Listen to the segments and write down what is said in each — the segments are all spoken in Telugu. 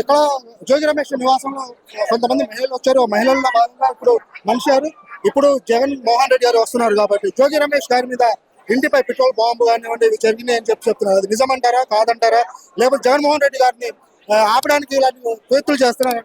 ఇక్కడ జోగి రమేష్ నివాసంలో కొంతమంది మహిళలు వచ్చారు. మహిళల్లో భాగంగా ఇప్పుడు మనిషారు. ఇప్పుడు జగన్ మోహన్ రెడ్డి గారు వస్తున్నారు కాబట్టి జోగి రమేష్ గారి మీద ఇంటిపై పెట్రోల్ బాంబు కానివ్వండి ఇవి జరిగినాయి అని చెప్తున్నారు. అది నిజమంటారా కాదంటారా? లేకపోతే జగన్మోహన్ రెడ్డి గారిని ఆపడానికి ఇలాంటి ప్రయత్నాలు చేస్తున్నారు?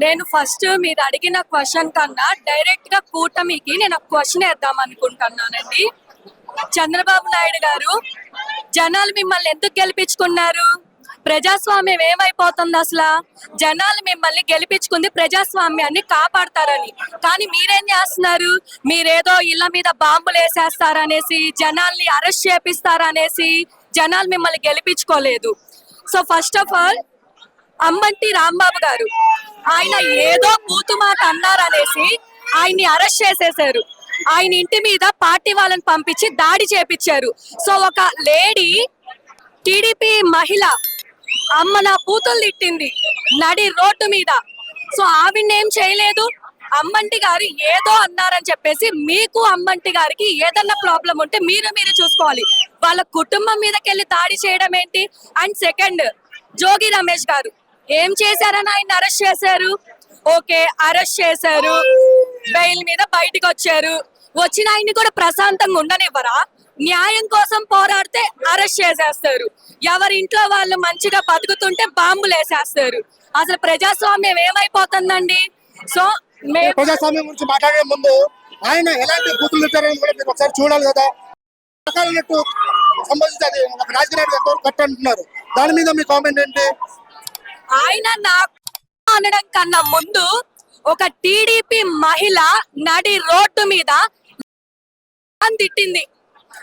నేను ఫస్ట్ మీరు అడిగిన క్వశ్చన్ కన్నా డైరెక్ట్ గా కూటమికి నేను ఒక క్వశ్చన్ వేద్దాం అనుకుంటున్నానండి. చంద్రబాబు నాయుడు గారు, జనాలు మిమ్మల్ని ఎందుకు గెలిపించుకున్నారు? ప్రజాస్వామ్యం ఏమైపోతుంది అసలు? జనాలు మిమ్మల్ని గెలిపించుకుంది ప్రజాస్వామ్యాన్ని కాపాడతారని. కానీ మీరేం చేస్తున్నారు? మీరేదో ఇళ్ల మీద బాంబులు వేసేస్తారనేసి, జనాల్ని అరెస్ట్ చేపిస్తారనేసి జనాలు మిమ్మల్ని గెలిపించుకోలేదు. So first of all అంబంటి Rambabu గారు ఆయన ఏదో బూతు మాట అన్నారనేసి ఆయన్ని అరెస్ట్ చేసేశారు. ఆయన ఇంటి మీద పార్టీ వాళ్ళని పంపించి దాడి చేపించారు. సో ఒక లేడీ టీడీపీ మహిళ అమ్మ నా బూతులు తిట్టింది నడి రోడ్డు మీద. సో ఆవిడ్ని ఏం చేయలేదు. అమ్మంటి గారు ఏదో అన్నారని చెప్పేసి మీకు అమ్మంటి గారికి ఏదన్నా ప్రాబ్లం ఉంటే మీరు చూసుకోవాలి. వాళ్ళ కుటుంబం మీదకెళ్ళి దాడి చేయడం ఏంటి? అండ్ సెకండ్, జోగి రమేష్ గారు ఏం చేశారని ఆయన అరెస్ట్ చేశారు. ఓకే, అరెస్ట్ చేశారు, బెయిల్ మీద బయటకు వచ్చారు. వచ్చిన ఆయన్ని కూడా ప్రశాంతంగా ఉండనివ్వరా? న్యాయం కోసం పోరాడితే అరెస్ట్ చేసేస్తారు. ఎవరి ఇంట్లో వాళ్ళు మంచిగా బతుకుతుంటే బాంబులు వేసేస్తారు. అసలు ప్రజాస్వామ్యం ఏమైపోతుందండి? సో ప్రజాస్వామ్యం గురించి మాట్లాడే ముందు ఆయన ఎలాంటి బూతులు తిట్టారని కూడా మీరు ఒకసారి చూడాలి కదా. సంబంధించి ఒక రాజకీయ ఎంతవరకు కట్ అంటున్నారు, దాని మీద మీ కామెంట్ ఏంటి? ఆయన నాకు అనడం కన్నా ముందు ఒక టీడీపీ మహిళ నడి రోడ్డు మీద తిట్టింది.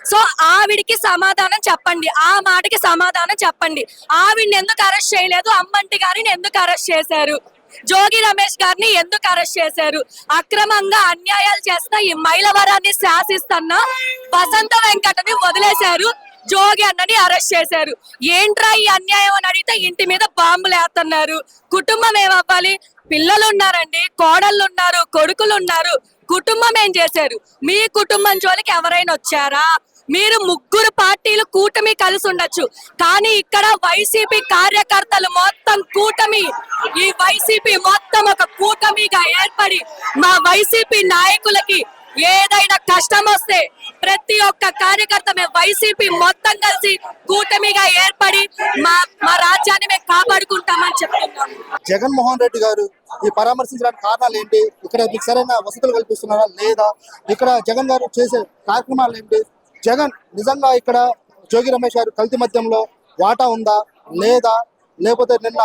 సో ఆవిడికి సమాధానం చెప్పండి, ఆ మాటకి సమాధానం చెప్పండి. ఆవిడ్ని ఎందుకు అరెస్ట్ చేయలేదు? అమ్మంటి గారిని ఎందుకు అరెస్ట్ చేశారు? జోగి రమేష్ గారిని ఎందుకు అరెస్ట్ చేశారు? అక్రమంగా అన్యాయాలు చేస్తున్న ఈ మైలవరాన్ని శాసిస్తున్న వసంత వెంకటని వదిలేశారు, జోగి అన్నని అరెస్ట్ చేశారు. ఏంట్రా ఈ అన్యాయం అని అడిగితే ఇంటి మీద బాంబులు వేస్తున్నారు. కుటుంబం ఏమవ్వాలి? పిల్లలు ఉన్నారండి, కోడళ్ళు ఉన్నారు, కొడుకులు ఉన్నారు. కుటుంబం ఏం చేశారు? మీ కుటుంబం జోలికి ఎవరైనా వచ్చారా? మీరు ముగ్గురు పార్టీలు కూటమి కలిసి ఉండొచ్చు, కానీ ఇక్కడ వైసీపీ కార్యకర్తలు మొత్తం కూటమి, ఈ వైసీపీ మొత్తం ఒక కూటమిగా ఏర్పడి మా వైసీపీ నాయకులకి ఏదైనా కష్టం వస్తే ప్రతి ఒక్క కార్యకర్త మేము వైసీపీ మొత్తం కలిసి కూటమిగా ఏర్పడి మా రాజ్యాన్ని మేము కాపాడుకుంటామని చెప్తున్నాం. జగన్మోహన్ రెడ్డి గారు ఈ పరామర్శించడానికి కారణాలు ఏంటి? ఇక్కడ మీకు సరైన వసతులు కల్పిస్తున్నారా లేదా? ఇక్కడ జగన్ గారు చేసే కార్యక్రమాలు ఏంటి? జగన్ నిజంగా ఇక్కడ జోగి రమేష్ గారు కల్తీ మద్యంలో వాటా ఉందా లేదా? లేకపోతే నిన్న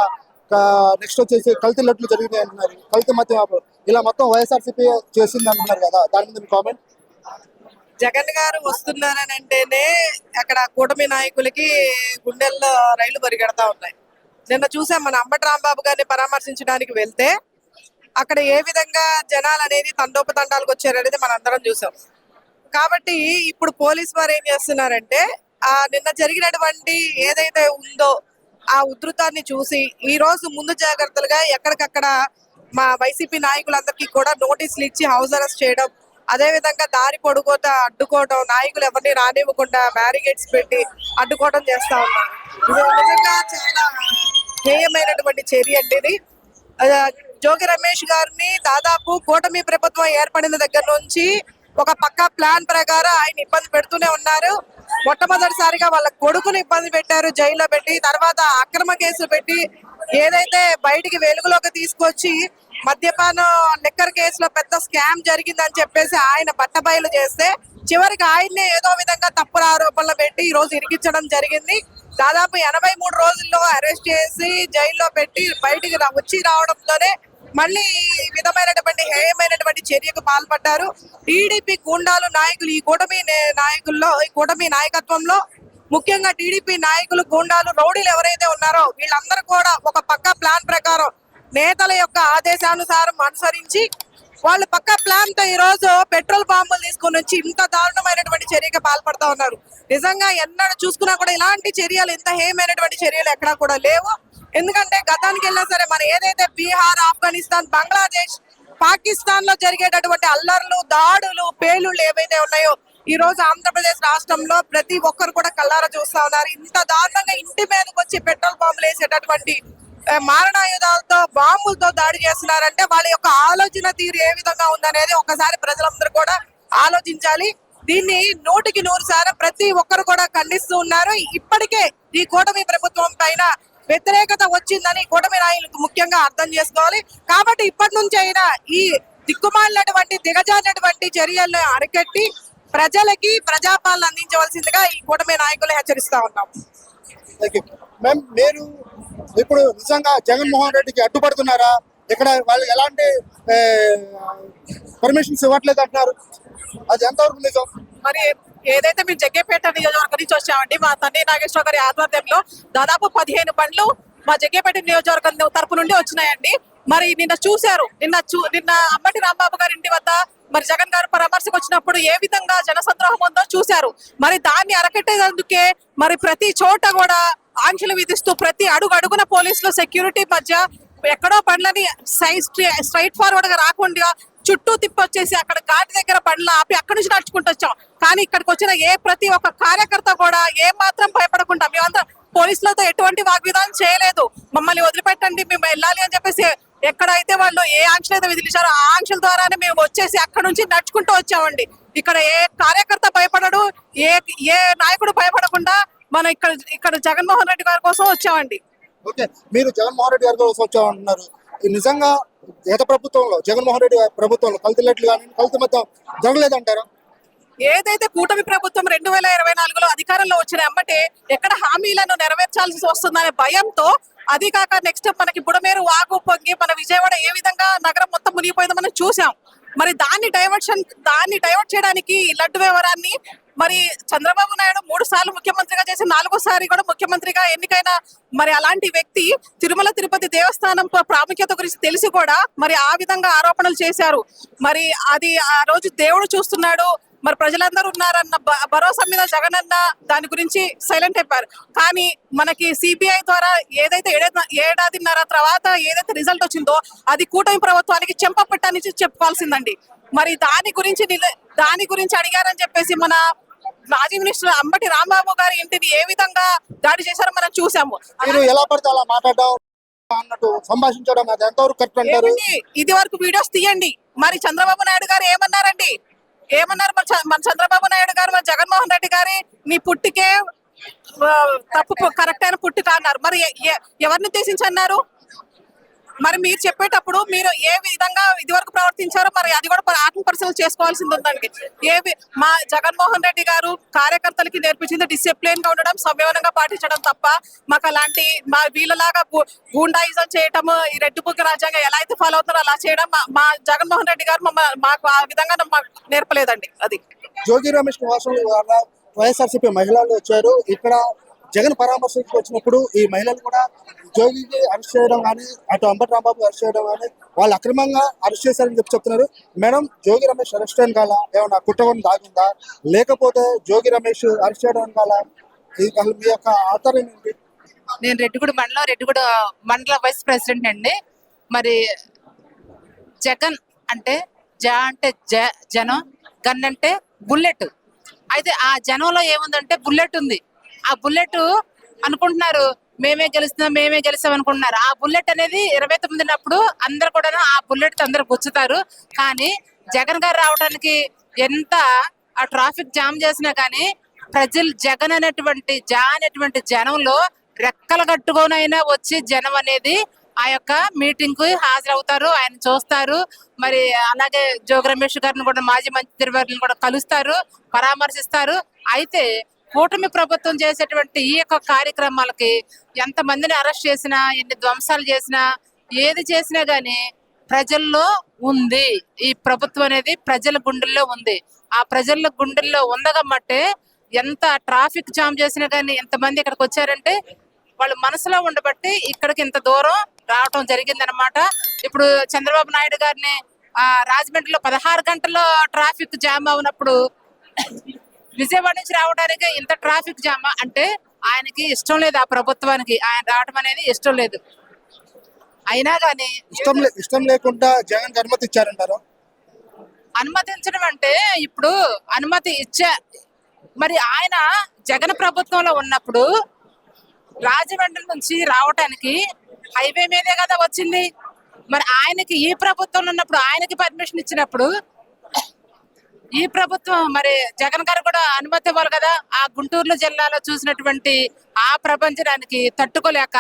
నెక్స్ట్ వచ్చేసి కల్తీ లడ్లు జరిగినాయి అంటున్నారు, కల్తీ మద్యం ఇలా మొత్తం వైఎస్ఆర్సీపీ చేసింది అంటున్నారు కదా, దాని మీద మీ కామెంట్? జగన్ గారు వస్తున్నారని అంటేనే అక్కడ కూటమి నాయకులకి గుండెల్లో రైళ్లు పరిగెడతా ఉన్నాయి. నిన్న చూసాం, మన అంబటి రాంబాబు గారిని పరామర్శించడానికి వెళ్తే అక్కడ ఏ విధంగా జనాలు అనేది తండోపతండాలకు వచ్చారనేది మనం అందరం చూసాం. కాబట్టి ఇప్పుడు పోలీసు వారు ఏం చేస్తున్నారంటే నిన్న జరిగినటువంటి ఏదైతే ఉందో ఆ ఉధృతాన్ని చూసి ఈ రోజు ముందు జాగ్రత్తలుగా ఎక్కడికక్కడ మా వైసీపీ నాయకులందరికీ కూడా నోటీసులు ఇచ్చి హౌస్ అరెస్ట్ చేయడం, అదే విధంగా దారి పొడుగోట అడ్డుకోవడం, నాయకులు ఎవరిని రానివ్వకుండా బ్యారిగేడ్స్ పెట్టి అడ్డుకోవడం చేస్తా ఉన్నారు. ఇది నిజంగా చాలా హేయమైనటువంటి చర్య అండి ఇది. జోగి రమేష్ గారిని దాదాపు కూటమి ప్రభుత్వం ఏర్పడిన దగ్గర నుంచి ఒక పక్కా ప్లాన్ ప్రకారం ఆయన ఇబ్బంది పెడుతూనే ఉన్నారు. మొట్టమొదటిసారిగా వాళ్ళ కొడుకుని ఇబ్బంది పెట్టారు, జైల్లో పెట్టి, తర్వాత అక్రమ కేసులు పెట్టి ఏదైతే బయటికి వెలుగులోకి తీసుకొచ్చి మద్యపానం లిక్కర్ కేసులో పెద్ద స్కామ్ జరిగిందని చెప్పేసి ఆయన బట్టబయలు చేస్తే చివరికి ఆయన్నే ఏదో విధంగా తప్పుడు ఆరోపణలు పెట్టి ఈ రోజు ఇరికించడం జరిగింది. దాదాపు 83 రోజుల్లో అరెస్ట్ చేసి జైల్లో పెట్టి బయటికి వచ్చి రావడంతోనే మళ్ళీ ఈ విధమైనటువంటి హేయమైనటువంటి చర్యకు పాల్పడ్డారు. టీడీపీ గూండాలు నాయకులు ఈ కూటమి నాయకత్వంలో ముఖ్యంగా టీడీపీ నాయకులు, గూండాలు, రౌడీలు ఎవరైతే ఉన్నారో వీళ్ళందరూ కూడా ఒక పక్క ప్లాన్ ప్రకారం నేతల యొక్క ఆదేశానుసారం అనుసరించి వాళ్ళు పక్క ప్లాన్ తో ఈ రోజు పెట్రోల్ బాంబులు తీసుకుని వచ్చి ఇంత దారుణమైనటువంటి చర్యకి పాల్పడతా ఉన్నారు. నిజంగా ఎన్నడూ చూసుకున్నా కూడా ఇలాంటి చర్యలు, ఇంత హేయమైనటువంటి చర్యలు ఎక్కడా కూడా లేవు. ఎందుకంటే గతానికి వెళ్ళినా సరే మన ఏదైతే బీహార్, ఆఫ్ఘనిస్తాన్, బంగ్లాదేశ్, పాకిస్తాన్ లో జరిగేటటువంటి అల్లర్లు, దాడులు, పేలుళ్ళు ఏవైతే ఉన్నాయో ఈ రోజు ఆంధ్రప్రదేశ్ రాష్ట్రంలో ప్రతి ఒక్కరు కూడా కళ్ళారా చూస్తా ఉన్నారు. ఇంత దారుణంగా ఇంటి మీదకి వచ్చి పెట్రోల్ బాంబులు వేసేటటువంటి మారణాయుధాలతో బాంబులతో దాడి చేస్తున్నారంటే వాళ్ళ యొక్క ఆలోచన తీరు ఏ విధంగా ఉందనేది ఒకసారి ప్రజలందరూ కూడా ఆలోచించాలి. దీన్ని 100% ప్రతి ఒక్కరు కూడా ఖండిస్తూ ఉన్నారు. ఇప్పటికే ఈ కూటమి ప్రభుత్వం పైన వ్యతిరేకత వచ్చిందని కూటమి నాయకులు ముఖ్యంగా అర్థం చేసుకోవాలి. కాబట్టి ఇప్పటి నుంచి అయినా ఈ దిక్కుమాలినటువంటి దిగజారినటువంటి చర్యలను అరికట్టి ప్రజలకి ప్రజాపాలన అందించవలసిందిగా ఈ కూటమి నాయకులు హెచ్చరిస్తా ఉన్నాం. మ్యామ్, మీరు ఇప్పుడు నిజంగా జగన్మోహన్ రెడ్డికి అడ్డుపడుతున్నారా? ఇక్కడ వాళ్ళు ఎలాంటి పర్మిషన్స్ ఇవ్వట్లేదు అంటున్నారు, అది ఎంతవరకు నిజం? మరి ఏదైతే మేము జగ్గేపేట నియోజకవర్గం నుంచి వచ్చామండి, మా తండ్రి నాగేశ్వర గారి ఆధ్వర్యంలో దాదాపు 15 బండ్లు మా జగ్గేపేట నియోజకవర్గం తరపు నుండి వచ్చినాయండి. మరి నిన్న చూశారు, నిన్న అంబటి రాంబాబు గారి ఇంటి వద్ద మరి జగన్ గారు పరామర్శకు వచ్చినప్పుడు ఏ విధంగా జనసంద్రోహం ఉందో చూశారు. మరి దాన్ని అరకట్టేందుకే మరి ప్రతి చోట కూడా ఆంక్షలు విధిస్తూ ప్రతి అడుగున పోలీసులు సెక్యూరిటీ మధ్య ఎక్కడో బండ్లని స్ట్రైట్ ఫార్వర్డ్ గా రాకుండా చుట్టూ తిప్పొచ్చేసి అక్కడ ఘాటి దగ్గర బండ్లు ఆపి అక్కడి నుంచి నడుచుకుంటూ వచ్చాం. కానీ ఇక్కడికి వచ్చిన ప్రతి ఒక్క కార్యకర్త కూడా ఏ మాత్రం భయపడకుండా మేమంతా పోలీసులతో ఎటువంటి వాగ్విధానం చేయలేదు. మమ్మల్ని వదిలిపెట్టండి, మేము వెళ్ళాలి అని చెప్పేసి ఎక్కడైతే వాళ్ళు ఏ ఆంక్షలు అయితే విధించారో ఆ ఆంక్షల ద్వారానే మేము వచ్చేసి అక్కడ నుంచి నడుచుకుంటూ వచ్చామండి. ఇక్కడ ఏ కార్యకర్త భయపడడు, ఏ నాయకుడు భయపడకుండా మనం ఇక్కడ జగన్మోహన్ రెడ్డి గారి కోసం వచ్చామండి. ఓకే, మీరు జగన్మోహన్ రెడ్డి గారి కోసం వచ్చామంటున్నారు. నిజంగా గత ప్రభుత్వంలో జగన్మోహన్ రెడ్డి గారి ప్రభుత్వంలో కల్తీలెట్లు కానీ కల్తీ మొత్తం జరగలేదంటారా? ఏదైతే కూటమి ప్రభుత్వం 2024లో అధికారంలో వచ్చిన అమ్మటే ఎక్కడ హామీలను నెరవేర్చాల్సి వస్తుందనే భయంతో, అది కాక నెక్స్ట్ మనకి బుడమేరు వాగు పొంగి మన విజయవాడ ఏ విధంగా నగరం మొత్తం మునిగిపోయిందో మనం చూసాం. మరి దాన్ని డైవర్ట్ చేయడానికి ఈ లడ్డు వ్యవహారాన్ని మరి చంద్రబాబు నాయుడు 3 సార్లు ముఖ్యమంత్రిగా చేసి 4వ సారి కూడా ముఖ్యమంత్రిగా ఎన్నికైన మరి అలాంటి వ్యక్తి తిరుమల తిరుపతి దేవస్థానం ప్రాముఖ్యత గురించి తెలిసి కూడా మరి ఆ విధంగా ఆరోపణలు చేశారు. మరి అది ఆ రోజు దేవుడు చూస్తున్నాడు, మరి ప్రజలందరూ ఉన్నారన్న భరోసా మీద జగన్ అన్న దాని గురించి సైలెంట్ అయిపోయారు. కానీ మనకి సిబిఐ ద్వారా ఏదైతే ఏడాదిన్నర తర్వాత ఏదైతే రిజల్ట్ వచ్చిందో అది కూటమి ప్రభుత్వానికి చెంపపెట్టని చెప్పుకోవాల్సిందండి. మరి దాని గురించి అడిగారని చెప్పేసి మన మాజీ మినిస్టర్ అంబటి రాంబాబు గారి ఇంటిని ఏ విధంగా దాడి చేశారో మనం చూసాము. మీరు ఎలా పడితే అలా మాట్లాడడం అన్నట్టు సంభాషించడం అది ఎంతవరకు కరెక్ట్ అంటారు? ఇది వరకు వీడియోస్ తీయండి. మరి చంద్రబాబు నాయుడు గారు ఏమన్నారండి? మన చంద్రబాబు నాయుడు గారు మన జగన్మోహన్ రెడ్డి గారి నీ పుట్టికే తప్పు కరెక్ట్ అయిన పుట్టిక అన్నారు. మరి ఎవరిని ఉద్దేశించన్నారు? మరి మీరు చెప్పేటప్పుడు మీరు ఏ విధంగా ఇది వరకు ప్రవర్తించారో మరి అది కూడా ఆత్మ పరిశీలన చేసుకోవాల్సింది ఉందండి. మా జగన్మోహన్ రెడ్డి గారు కార్యకర్తలకి నేర్పించింది డిసిప్లిన్ గా ఉండడం, సంయమనంగా పాటించడం తప్ప మాకు అలాంటి మా వీళ్ళలాగా గూండాయిజం చేయటం, ఈ రెడ్డి బుక్ రాజ్యాంగం ఎలా అయితే ఫాలో అవుతారో అలా చేయడం మా జగన్మోహన్ రెడ్డి గారు మాకు ఆ విధంగా నేర్పలేదండి. అది జోగి రమేష్ నివాసంలో వైఎస్ఆర్సీపీ మహిళలు వచ్చారు. ఇక్కడ జగన్ పరామర్శకు వచ్చినప్పుడు ఈ మహిళలు కూడా జోగికి అరెస్ట్ చేయడం కానీ, అటు అంబటి రాంబాబు అరెస్ట్ చేయడం కానీ వాళ్ళు అక్రమంగా అరెస్ట్ చేశారని చెప్తున్నారు. మేడం, జోగి రమేష్ అరెస్ట్ అయిన కాల ఏమన్నా కుట్రకొని దాగుందా, లేకపోతే జోగి రమేష్ అరెస్ట్ చేయడం కాల మీ యొక్క ఆధారం ఏంటి? నేను రెడ్డిగూడ మండల వైస్ ప్రెసిడెంట్ అండి. మరి జగన్ అంటే జనం, గన్ అంటే బుల్లెట్. అయితే ఆ జనంలో ఏముందంటే బుల్లెట్ ఉంది. ఆ బుల్లెట్ అనుకుంటున్నారు మేమే గెలుస్తాం అనుకుంటున్నారు. ఆ బుల్లెట్ అనేది 29 అందరు కూడా ఆ బుల్లెట్ అందరు గుచ్చుతారు. కానీ జగన్ గారు రావడానికి ఎంత ఆ ట్రాఫిక్ జామ్ చేసినా కానీ ప్రజలు జగన్ అనేటువంటి జనంలో రెక్కలు కట్టుకోనైనా వచ్చి జనం అనేది ఆ యొక్క మీటింగ్ కు హాజరవుతారు, ఆయన చూస్తారు. మరి అలాగే జోగి రమేష్ గారిని కూడా మాజీ మంత్రి వారిని కూడా కలుస్తారు, పరామర్శిస్తారు. అయితే కూటమి ప్రభుత్వం చేసేటువంటి ఈ యొక్క కార్యక్రమాలకి ఎంత మందిని అరెస్ట్ చేసినా, ఎన్ని ధ్వంసాలు చేసినా, ఏది చేసినా గానీ ప్రజల్లో ఉంది. ఈ ప్రభుత్వం అనేది ప్రజల గుండెల్లో ఉంది. ఆ ప్రజల గుండెల్లో ఉండగమ్మట్టే ఎంత ట్రాఫిక్ జామ్ చేసినా గానీ ఎంతమంది ఇక్కడికి వచ్చారంటే వాళ్ళ మనసులో ఉండబట్టి ఇక్కడికి ఇంత దూరం రావటం జరిగిందనమాట. ఇప్పుడు చంద్రబాబు నాయుడు గారిని రాజమండ్రిలో 16 గంటల్లో ట్రాఫిక్ జామ్ అవునప్పుడు విజయవాడ నుంచి రావడానికి ఇంత ట్రాఫిక్ జామ్ అంటే ఆయనకి ఇష్టం లేదు. ఆ ప్రభుత్వానికి ఆయన రావడం అనేది ఇష్టం లేదు. అయినా గానీ ఇష్టం లేకుండా జగన్ అనుమతి ఇచ్చారంటారు. అనుమతించడం అంటే ఇప్పుడు అనుమతి మరి ఆయన జగన్ ప్రభుత్వంలో ఉన్నప్పుడు రాజమండ్రి నుంచి రావటానికి హైవే మీదే కదా వచ్చింది. మరి ఆయనకి ఈ ప్రభుత్వం ఉన్నప్పుడు ఆయనకి పర్మిషన్ ఇచ్చినప్పుడు ఈ ప్రభుత్వం మరి జగన్ గారు కూడా అనుమతి ఇవ్వాలి కదా. ఆ గుంటూరు జిల్లాలో చూసినటువంటి ఆ ప్రపంచానికి తట్టుకోలేక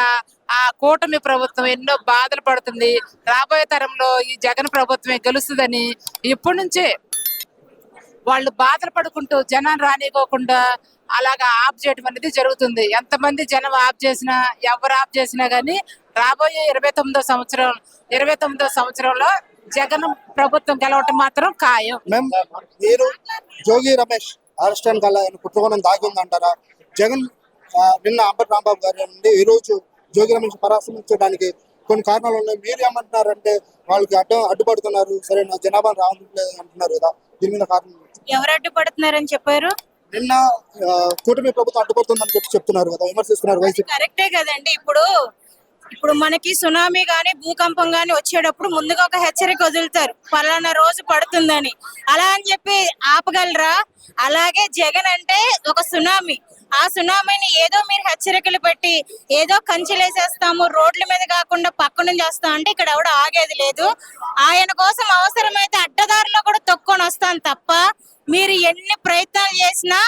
ఆ కూటమి ప్రభుత్వం ఎన్నో బాధలు పడుతుంది. రాబోయే తరంలో ఈ జగన్ ప్రభుత్వమే గెలుస్తుందని ఇప్పటి నుంచే వాళ్ళు బాధలు పడుకుంటూ జనాన్ని రానివ్వకుండా అలాగా ఆఫ్ చేయడం అనేది జరుగుతుంది. ఎంతమంది జనం ఆఫ్ చేసినా ఎవరు ఆఫ్ చేసినా గానీ రాబోయే 29వ సంవత్సరంలో జగన్ ప్రభుత్వం గెలవటం మాత్రం ఖాయం. మేము మీరు జోగి రమేష్ అరెస్ట్ గల కుట్రకోణం దాగి ఉందంటారా? జగన్ నిన్న అంబటి రాంబాబు గారి నుండి ఈ రోజు జోగి రమేష్ పరామర్శించడానికి కొన్ని కారణాలు ఉన్నాయి. మీరు ఏమంటున్నారంటే వాళ్ళకి అడ్డుపడుతున్నారు, సరైన జనాభా రావట్లేదు అంటున్నారు కదా, దీని మీద కారణం ఎవరు అడ్డుపడుతున్నారని చెప్పారు? నిన్న కూటమి ప్రభుత్వం అడ్డుపడుతుందని చెప్తున్నారు కదా, విమర్శిస్తున్నారు వైసీపీ. కరెక్టే కదండి. ఇప్పుడు మనకి సునామీ గాని భూకంపం గాని వచ్చేటప్పుడు ముందుగా ఒక హెచ్చరిక వదులుతారు, పలానా రోజు పడుతుందని. అలా అని చెప్పి ఆపగలరా? అలాగే జగన్ అంటే ఒక సునామీ. ఆ సునామీని ఏదో మీరు హెచ్చరికలు పెట్టి ఏదో కంచెలేసేస్తాము, రోడ్ల మీద కాకుండా పక్క నుంచి వస్తాం అంటే ఇక్కడ ఎవడ ఆగేది లేదు. ఆయన కోసం అవసరమైతే అడ్డదారిలో కూడా తొక్కొని వస్తాను తప్ప మీరు ఎన్ని ప్రయత్నాలు చేసినా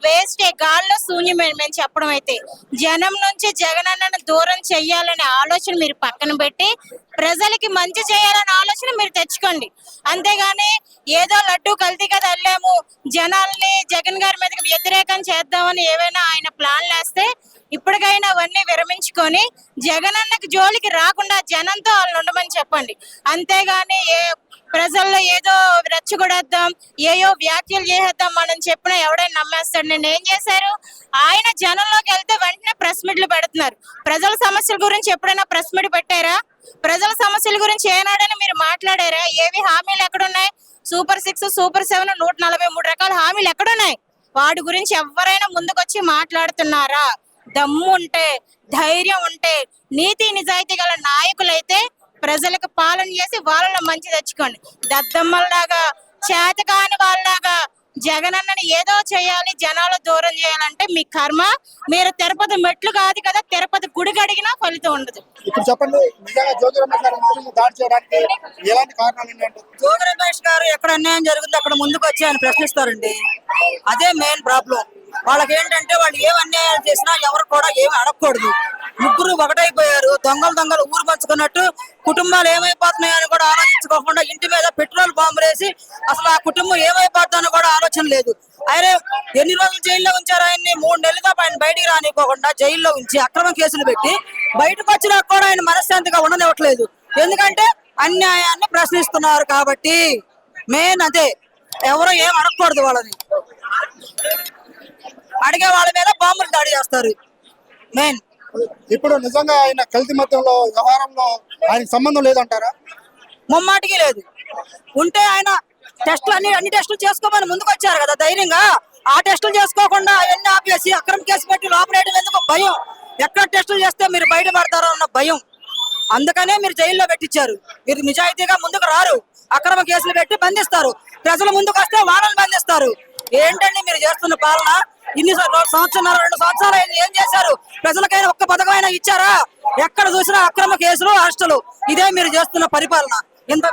వేస్టే, గాల్లో శూన్యమే. మేము చెప్పడం అయితే జనం నుంచి జగన్ అన్నను దూరం చెయ్యాలనే ఆలోచన మీరు పక్కన పెట్టి ప్రజలకి మంచి చేయాలనే ఆలోచన మీరు తెచ్చుకోండి. అంతేగాని ఏదో లడ్డు కల్తీ కదా వెళ్ళాము, జనాల్ని జగన్ గారి మీదకి వ్యతిరేకం చేద్దామని ఏవైనా ఆయన ప్లాన్లు వేస్తే ఇప్పటికైనా అవన్నీ విరమించుకొని జగన్ అన్నకి జోలికి రాకుండా జనంతో వాళ్ళు ఉండమని చెప్పండి. అంతేగాని ప్రజల్లో ఏదో రెచ్చగొడేద్దాం, ఏయో వ్యాఖ్యలు చేసేద్దాం మనం చెప్పినా ఎవడైనా నమ్మేస్తాడు. నేను ఏం చేశారు? ఆయన జనంలోకి వెళ్తే వెంటనే ప్రెస్ మీట్లు పెడుతున్నారు. ప్రజల సమస్యల గురించి ఎప్పుడైనా ప్రెస్ మీట్ పెట్టారా? ప్రజల సమస్యల గురించి ఏనాడైనా మీరు మాట్లాడారా? ఏవి హామీలు ఎక్కడున్నాయి? సూపర్ 6, సూపర్ 7, 143 రకాల హామీలు ఎక్కడున్నాయి? వాటి గురించి ఎవరైనా ముందుకొచ్చి మాట్లాడుతున్నారా? దమ్ము ఉంటే, ధైర్యం ఉంటే, నీతి నిజాయితీ గల నాయకులైతే ప్రజలకు పాలన చేసి వాళ్ళలో మంచి తెచ్చుకోండి. దద్దమ్మల్లాగా చేతకాని వాళ్ళలాగా జగన్ అన్నని ఏదో చేయాలి, జనాలు దూరం చేయాలంటే మీ కర్మ. మీరు తిరుపతి మెట్లు కాదు కదా, తిరుపతి గుడి కడిగినా ఫలితం ఉండదు. ఇప్పుడు చెప్పండి, నిజంగా జోగి రమేష్ గారి మీద దాడి చేయడానికి ఎలాంటి కారణాలు ఏంటంటే? జోగి రమేష్ గారు ఎక్కడ అన్యాయం జరుగుతుందో అక్కడ ముందుకు వచ్చి ఆయన ప్రశ్నిస్తారండి. అదే మెయిన్ ప్రాబ్లం. వాళ్ళకి ఏంటంటే వాళ్ళు ఏం అన్యాయాలు చేసినా ఎవరు కూడా ఏమి అడగకూడదు. ముగ్గురు ఒకటైపోయారు, దొంగలు ఊరు పంచుకున్నట్టు. కుటుంబాలు ఏమైపోతున్నాయని కూడా ఆలోచించుకోకుండా ఇంటి మీద పెట్రోల్ బాంబులు వేసి అసలు ఆ కుటుంబం ఏమైపోతుందని కూడా ఆలోచన లేదు. ఆయన ఎన్ని రోజులు జైల్లో ఉంచారు? ఆయన్ని 3 నెలలుగా ఆయన బయటికి రానిపోకుండా జైల్లో ఉంచి అక్రమ కేసులు పెట్టి బయటకు వచ్చినా కూడా ఆయన మనశ్శాంతిగా ఉండనివ్వట్లేదు. ఎందుకంటే అన్యాయాన్ని ప్రశ్నిస్తున్నారు కాబట్టి. మెయిన్ అదే, ఎవరు ఏం అడగకూడదు. వాళ్ళని అడిగే వాళ్ళ మీద బాంబులు దాడి చేస్తారు మెయిన్. ఇప్పుడు నిజంగా ఆయన కల్తీ మద్యంలో వ్యవహారంలో ఆయనకు సంబంధం లేదంటారా? ముమ్మాటికి లేదు. ఉంటే ఆయన టెస్టులు అన్ని టెస్టులు చేసుకోమని ముందుకు వచ్చారు కదా ధైర్యంగా. ఆ టెస్టులు చేసుకోకుండా అవన్నీ ఆపేసి అక్రమ కేసు పెట్టి లోపలేయడం ఎందుకు? భయం. ఎక్కడ టెస్టులు చేస్తే మీరు బయటపడతారో అన్న భయం. అందుకనే మీరు జైల్లో పెట్టించారు. మీరు నిజాయితీగా ముందుకు రారు, అక్రమ కేసులు పెట్టి బంధిస్తారు. ప్రజలు ముందుకు వస్తే వాళ్ళని బంధిస్తారు. ఏంటండి మీరు చేస్తున్న పాలన? ఇన్ని సంవత్సరాలు 2 సంవత్సరాలు ఏం చేశారు? ప్రజలకైనా ఒక్క పథకమైనా ఇచ్చారా? ఎక్కడ చూసినా అక్రమ కేసులు, అరెస్టులు. ఇదే మీరు చేస్తున్న పరిపాలన. ఇంత